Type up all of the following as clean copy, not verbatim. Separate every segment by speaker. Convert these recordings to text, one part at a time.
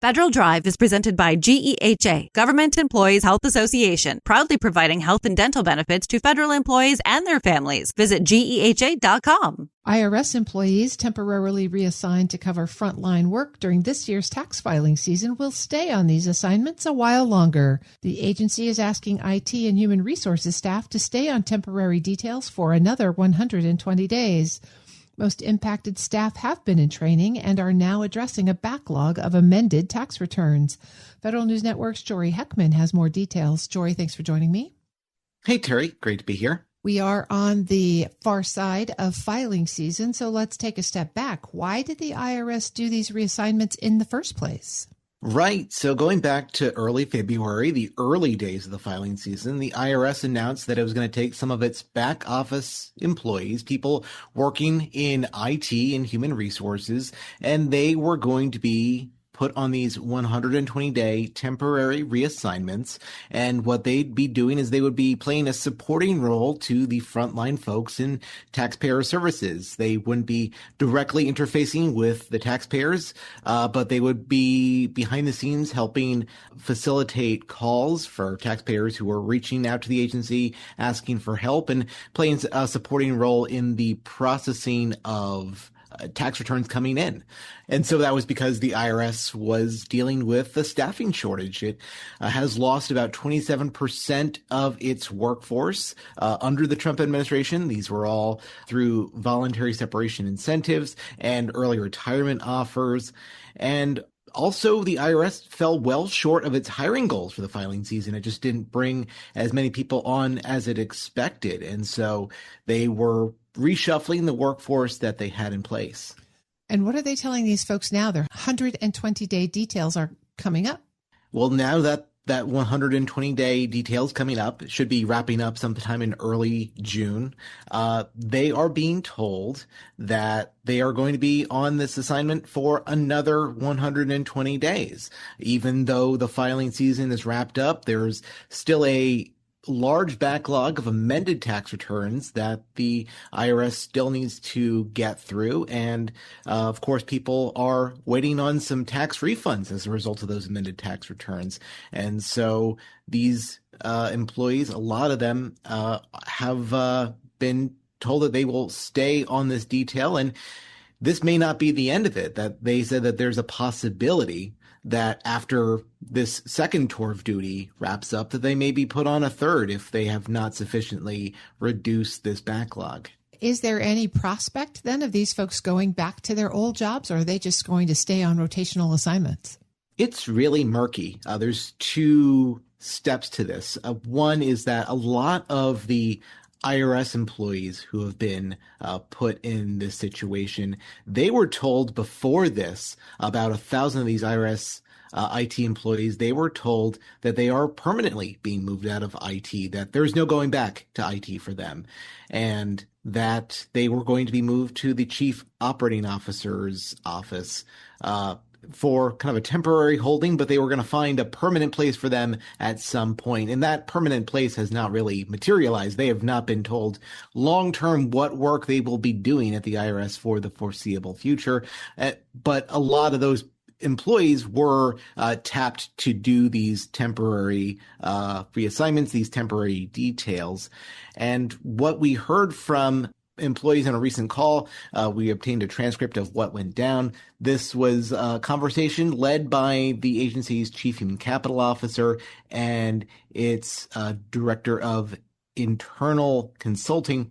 Speaker 1: Federal Drive is presented by GEHA, Government Employees Health Association, proudly providing health and dental benefits to federal employees and their families. Visit GEHA.com.
Speaker 2: IRS employees temporarily reassigned to cover frontline work during this year's tax filing season will stay on these assignments a while longer. The agency is asking IT and human resources staff to stay on temporary details for another 120 days. Most impacted staff have been in training and are now addressing a backlog of amended tax returns. Federal News Network's Jory Heckman has more details. Jory, thanks for joining me.
Speaker 3: Hey, Terry. Great to be here.
Speaker 2: We are on the far side of filing season, so let's take a step back. Why did the IRS do these reassignments in the first place?
Speaker 3: Right. So going back to early February, the early days of the filing season, the IRS announced that it was going to take some of its back office employees, people working in IT and human resources, and they were going to be put on these 120-day temporary reassignments. And what they'd be doing is they would be playing a supporting role to the frontline folks in taxpayer services. They wouldn't be directly interfacing with the taxpayers, but they would be behind the scenes helping facilitate calls for taxpayers who are reaching out to the agency, asking for help, and playing a supporting role in the processing of tax returns coming in. And so that was because the IRS was dealing with the staffing shortage. It has lost about 27% of its workforce under the Trump administration. These were all through voluntary separation incentives and early retirement offers. And also, the IRS fell well short of its hiring goals for the filing season. It just didn't bring as many people on as it expected. And so they were reshuffling the workforce that they had in place.
Speaker 2: And what are they telling these folks now? Their 120-day details are coming up.
Speaker 3: Well, now that 120-day details coming up, it should be wrapping up sometime in early June. They are being told that they are going to be on this assignment for another 120 days. Even though the filing season is wrapped up, there's still a large backlog of amended tax returns that the IRS still needs to get through. And of course, people are waiting on some tax refunds as a result of those amended tax returns. And so these employees, a lot of them have been told that they will stay on this detail. And this may not be the end of it, that they said that there's a possibility that after this second tour of duty wraps up, that they may be put on a third if they have not sufficiently reduced this backlog.
Speaker 2: Is there any prospect then of these folks going back to their old jobs, or are they just going to stay on rotational assignments?
Speaker 3: It's really murky. There's two steps to this. One is that a lot of the IRS employees who have been put in this situation, they were told before this, about 1,000 of these IRS IT employees, they were told that they are permanently being moved out of IT, that there's no going back to IT for them, and that they were going to be moved to the chief operating officer's office for kind of a temporary holding, but they were going to find a permanent place for them at some point. And that permanent place has not really materialized. They have not been told long-term what work they will be doing at the IRS for the foreseeable future. But a lot of those employees were tapped to do these temporary reassignments, these temporary details. And what we heard from employees on a recent call, we obtained a transcript of what went down. This was a conversation led by the agency's chief human capital officer and its director of internal consulting.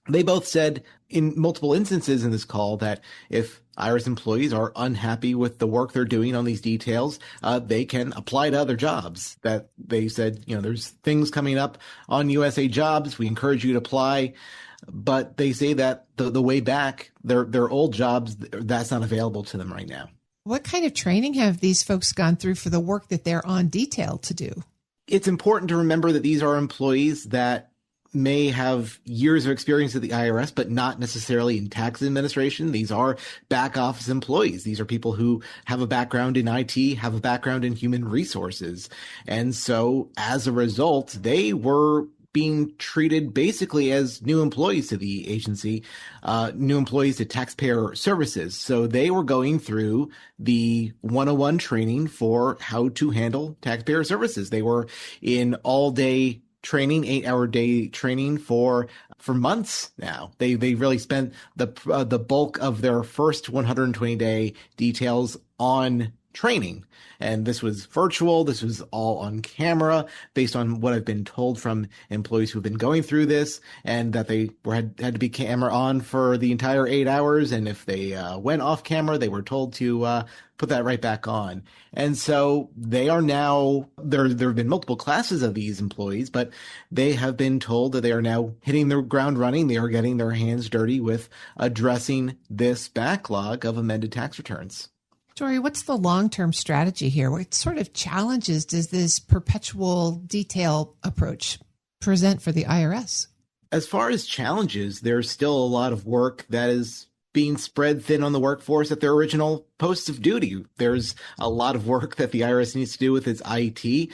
Speaker 3: They both said in multiple instances in this call that if IRS employees are unhappy with the work they're doing on these details, they can apply to other jobs. That they said, there's things coming up on USA Jobs. We encourage you to apply. But they say that the way back, their old jobs, that's not available to them right now.
Speaker 2: What kind of training have these folks gone through for the work that they're on detail to do?
Speaker 3: It's important to remember that these are employees that may have years of experience at the IRS, but not necessarily in tax administration. These are back office employees. These are people who have a background in IT, have a background in human resources. And so as a result, they were being treated basically as new employees to the agency, new employees to taxpayer services. So they were going through the 101 training for how to handle taxpayer services. They were in all-day training, 8-hour day training for months now. They really spent the bulk of their first 120-day details on training. And this was virtual. This was all on camera based on what I've been told from employees who've been going through this, and that they had to be camera on for the entire 8 hours. And if they went off camera, they were told to put that right back on. And so they are now, there have been multiple classes of these employees, but they have been told that they are now hitting the ground running. They are getting their hands dirty with addressing this backlog of amended tax returns.
Speaker 2: Jory, what's the long-term strategy here? What sort of challenges does this perpetual detail approach present for the IRS?
Speaker 3: As far as challenges, there's still a lot of work that is being spread thin on the workforce at their original posts of duty. There's a lot of work that the IRS needs to do with its IT.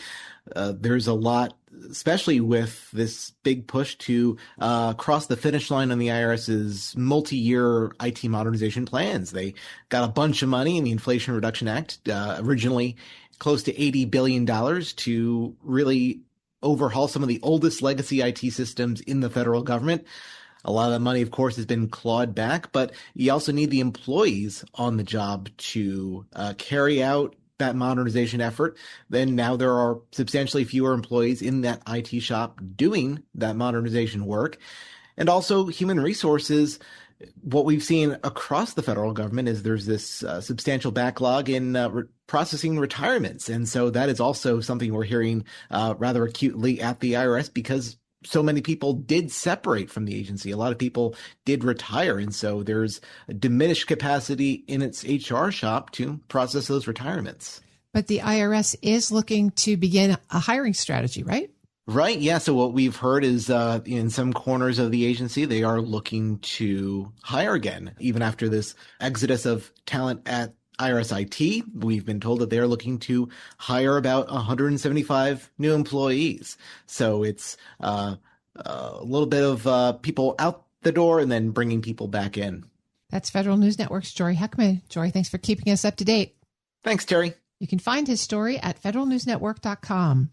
Speaker 3: There's a lot, especially with this big push to cross the finish line on the IRS's multi-year IT modernization plans. They got a bunch of money in the Inflation Reduction Act, originally close to $80 billion, to really overhaul some of the oldest legacy IT systems in the federal government. A lot of that money, of course, has been clawed back, but you also need the employees on the job to carry out that modernization effort. Then now there are substantially fewer employees in that IT shop doing that modernization work. And also human resources. What we've seen across the federal government is there's this substantial backlog in processing retirements. And so that is also something we're hearing rather acutely at the IRS, because so many people did separate from the agency. A lot of people did retire. And so there's a diminished capacity in its HR shop to process those retirements.
Speaker 2: But the IRS is looking to begin a hiring strategy, right?
Speaker 3: Right. Yeah. So what we've heard is in some corners of the agency, they are looking to hire again, even after this exodus of talent at IRS IT. We've been told that they're looking to hire about 175 new employees. So it's a little bit of people out the door and then bringing people back in.
Speaker 2: That's Federal News Network's Jory Heckman. Jory, thanks for keeping us up to date.
Speaker 3: Thanks, Terry.
Speaker 2: You can find his story at federalnewsnetwork.com.